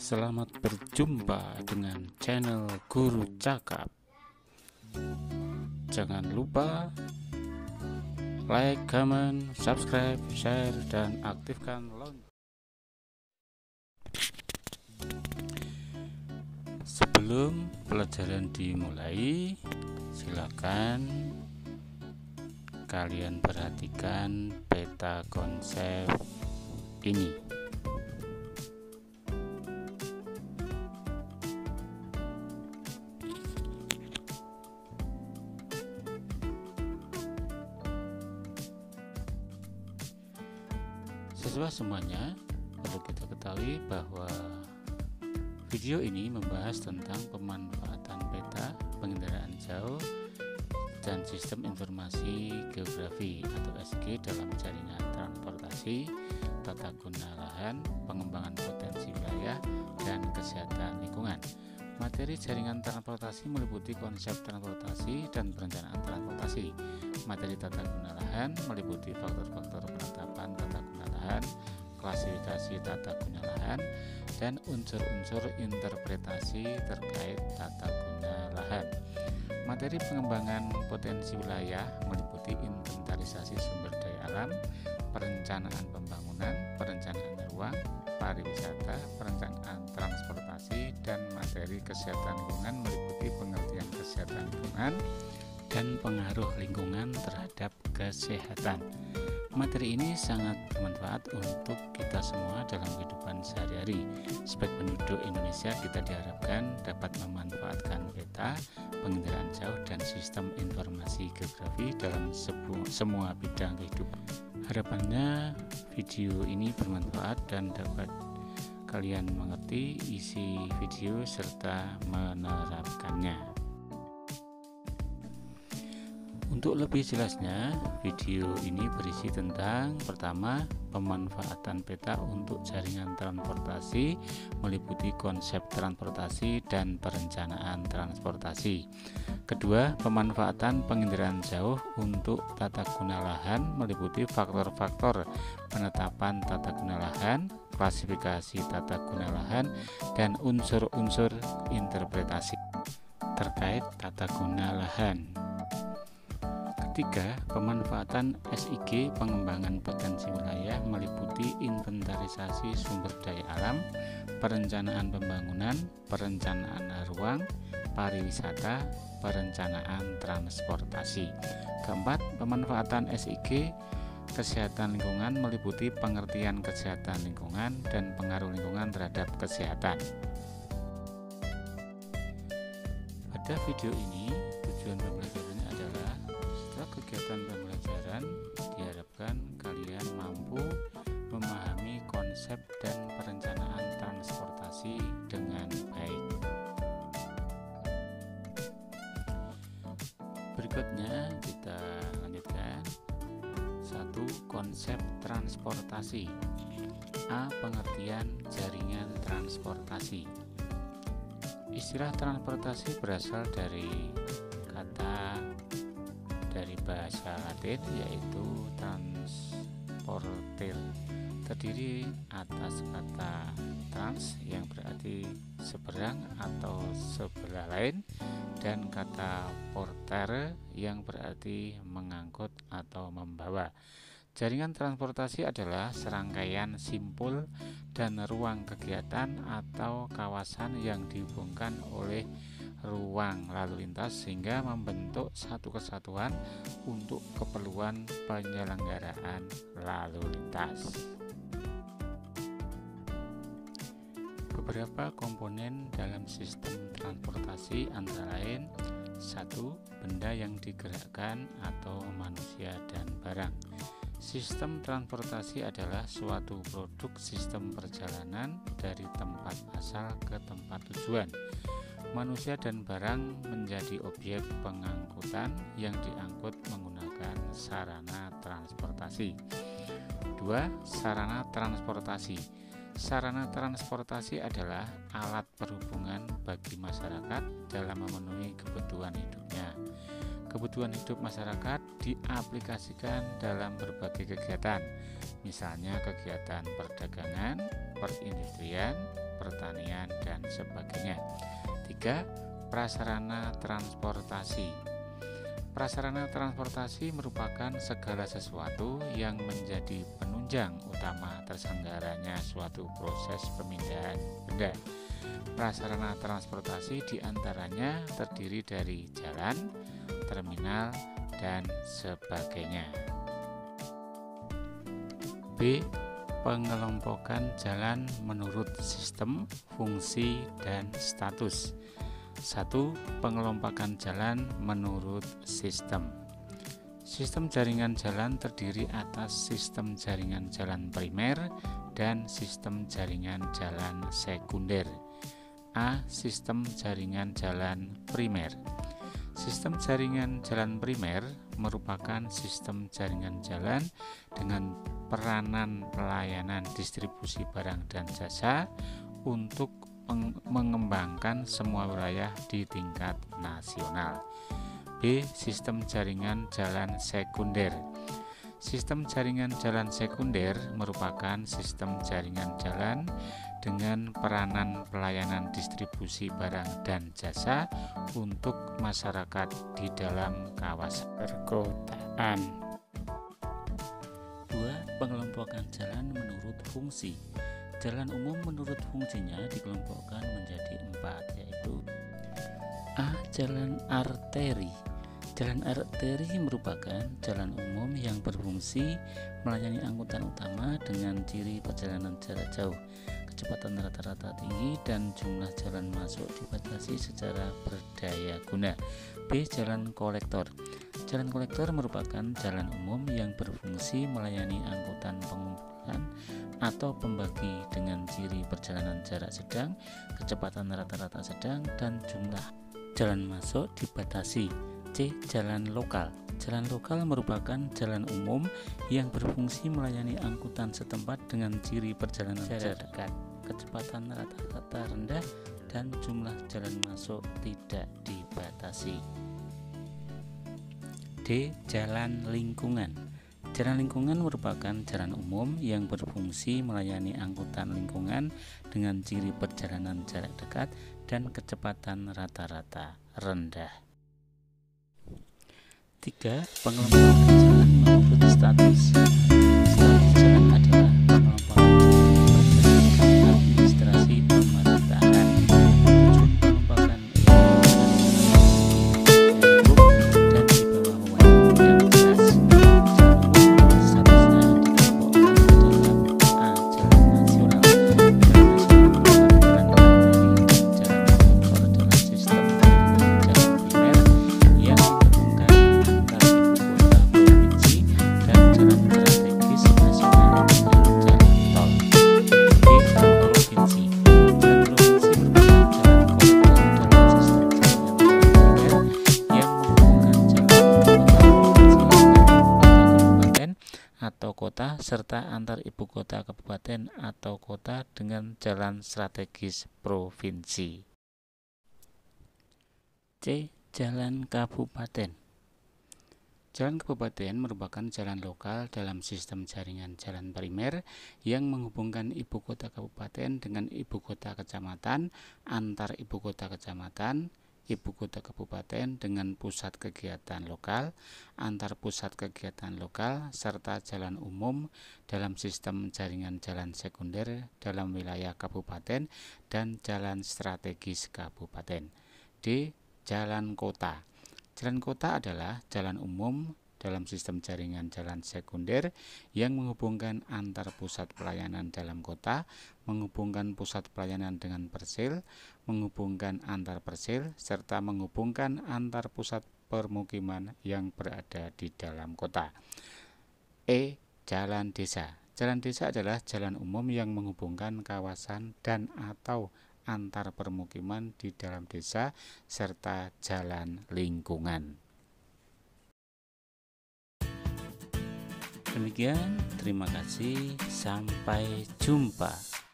Selamat berjumpa dengan channel Guru Cakap. Jangan lupa like, comment, subscribe, share, dan aktifkan lonceng. Sebelum pelajaran dimulai, silakan kalian perhatikan peta konsep ini. Siswa semuanya, perlu kita ketahui bahwa video ini membahas tentang pemanfaatan peta, penginderaan jauh, dan sistem informasi geografi atau SG dalam jaringan transportasi, tata guna lahan, pengembangan potensi wilayah, dan kesehatan lingkungan. Materi jaringan transportasi meliputi konsep transportasi dan perencanaan transportasi. Materi tata guna lahan meliputi faktor-faktor penetapan tata guna lahan, klasifikasi tata guna lahan, dan unsur-unsur interpretasi terkait tata guna lahan. Materi pengembangan potensi wilayah meliputi inventarisasi sumber daya alam, perencanaan pembangunan, perencanaan ruang, pariwisata, perencanaan transportasi, dan materi kesehatan lingkungan meliputi pengertian kesehatan lingkungan dan pengaruh lingkungan terhadap kesehatan. Materi ini sangat bermanfaat untuk kita semua dalam kehidupan sehari-hari. Sebagai penduduk Indonesia, kita diharapkan dapat memanfaatkan peta, penginderaan jauh, dan sistem informasi geografi dalam semua bidang kehidupan. Harapannya video ini bermanfaat dan dapat kalian mengerti isi video serta menerapkannya. Untuk lebih jelasnya, video ini berisi tentang pertama, pemanfaatan peta untuk jaringan transportasi meliputi konsep transportasi dan perencanaan transportasi. Kedua, pemanfaatan penginderaan jauh untuk tata guna lahan meliputi faktor-faktor penetapan tata guna lahan, klasifikasi tata guna lahan, dan unsur-unsur interpretasi terkait tata guna lahan. Ketiga, pemanfaatan SIG pengembangan potensi wilayah meliputi inventarisasi sumber daya alam, perencanaan pembangunan, perencanaan ruang, pariwisata, perencanaan transportasi. Keempat, pemanfaatan SIG kesehatan lingkungan meliputi pengertian kesehatan lingkungan dan pengaruh lingkungan terhadap kesehatan. Pada video ini, tujuan pembelajarannya adalah setelah kegiatan pembelajaran diharapkan kalian mampu memahami konsep dan perencanaan transportasi dengan baik. Berikutnya kita lanjutkan. 1. Konsep transportasi. A. Pengertian jaringan transportasi. Istilah transportasi berasal dari bahasa Latin yaitu transporter, terdiri atas kata trans yang berarti seberang atau sebelah lain dan kata portere yang berarti mengangkut atau membawa. Jaringan transportasi adalah serangkaian simpul dan ruang kegiatan atau kawasan yang dihubungkan oleh ruang lalu lintas sehingga membentuk satu kesatuan untuk keperluan penyelenggaraan lalu lintas. Beberapa komponen dalam sistem transportasi antara lain: 1. Benda yang digerakkan atau manusia dan barang. Sistem transportasi adalah suatu produk sistem perjalanan dari tempat asal ke tempat tujuan. Manusia dan barang menjadi objek pengangkutan yang diangkut menggunakan sarana transportasi. 2. Sarana transportasi. Sarana transportasi adalah alat perhubungan bagi masyarakat dalam memenuhi kebutuhan hidupnya. Kebutuhan hidup masyarakat diaplikasikan dalam berbagai kegiatan, misalnya kegiatan perdagangan, perindustrian, pertanian, dan sebagainya. 3. Prasarana transportasi. Prasarana transportasi merupakan segala sesuatu yang menjadi penunjang utama terselenggaranya suatu proses pemindahan benda. Prasarana transportasi diantaranya terdiri dari jalan, terminal, dan sebagainya. B. Pengelompokan jalan menurut sistem, fungsi, dan status. 1. Pengelompokan jalan menurut sistem. Sistem jaringan jalan terdiri atas sistem jaringan jalan primer dan sistem jaringan jalan sekunder. A. Sistem jaringan jalan primer. Sistem jaringan jalan primer merupakan sistem jaringan jalan dengan peranan pelayanan distribusi barang dan jasa untuk mengembangkan semua wilayah di tingkat nasional. B. Sistem jaringan jalan sekunder. Sistem jaringan jalan sekunder merupakan sistem jaringan jalan dengan peranan pelayanan distribusi barang dan jasa untuk masyarakat di dalam kawasan perkotaan. 2. Pengelompokan jalan menurut fungsi. Jalan umum menurut fungsinya dikelompokkan menjadi 4, yaitu A. Jalan arteri. Jalan arteri merupakan jalan umum yang berfungsi melayani angkutan utama dengan ciri perjalanan jarak jauh, kecepatan rata-rata tinggi, dan jumlah jalan masuk dibatasi secara berdaya guna. B. Jalan kolektor. Jalan kolektor merupakan jalan umum yang berfungsi melayani angkutan pengumpulan atau pembagi dengan ciri perjalanan jarak sedang, kecepatan rata-rata sedang, dan jumlah jalan masuk dibatasi. C. Jalan lokal. Jalan lokal merupakan jalan umum yang berfungsi melayani angkutan setempat dengan ciri perjalanan jarak dekat, kecepatan rata-rata rendah, dan jumlah jalan masuk tidak dibatasi. D. Jalan lingkungan. Jalan lingkungan merupakan jalan umum yang berfungsi melayani angkutan lingkungan dengan ciri perjalanan jarak dekat dan kecepatan rata-rata rendah. 3. Pengelompokan jalan menurut status. Status jalan adalah pengelompokan berdasarkan administrasi pemerintahan. 7. Pengelompokan dan di bawah wewenang yang jelas. Statusnya dikelompokkan ke dalam A. Jalan nasional. Jalan nasional merupakan jalan arteri dan jalan kolektor adalah sistem jalan primer yang menghubungkan antar ibu kota provinsi dan jalan strategis nasional dengan jalan tol. B. Jalan provinsi. Jalan provinsi merupakan jalan kolektor dalam sistem jaringan jalan primer yang menghubungkan jalan ibu kota provinsi dengan ibu kota kabupaten atau kota serta antar ibu kota kabupaten atau kota dengan jalan strategis provinsi. C. Jalan kabupaten. Jalan kabupaten merupakan jalan lokal dalam sistem jaringan jalan primer yang menghubungkan ibu kota kabupaten dengan ibu kota kecamatan, antar ibu kota kecamatan, ibu kota kabupaten dengan pusat kegiatan lokal, antar pusat kegiatan lokal, serta jalan umum dalam sistem jaringan jalan sekunder dalam wilayah kabupaten dan jalan strategis kabupaten. D. Jalan kota. Jalan kota adalah jalan umum dalam sistem jaringan jalan sekunder yang menghubungkan antar pusat pelayanan dalam kota, menghubungkan pusat pelayanan dengan persil, menghubungkan antar persil, serta menghubungkan antar pusat permukiman yang berada di dalam kota. E. Jalan desa. Jalan desa adalah jalan umum yang menghubungkan kawasan dan atau antar permukiman di dalam desa serta jalan lingkungan. Demikian, terima kasih, sampai jumpa.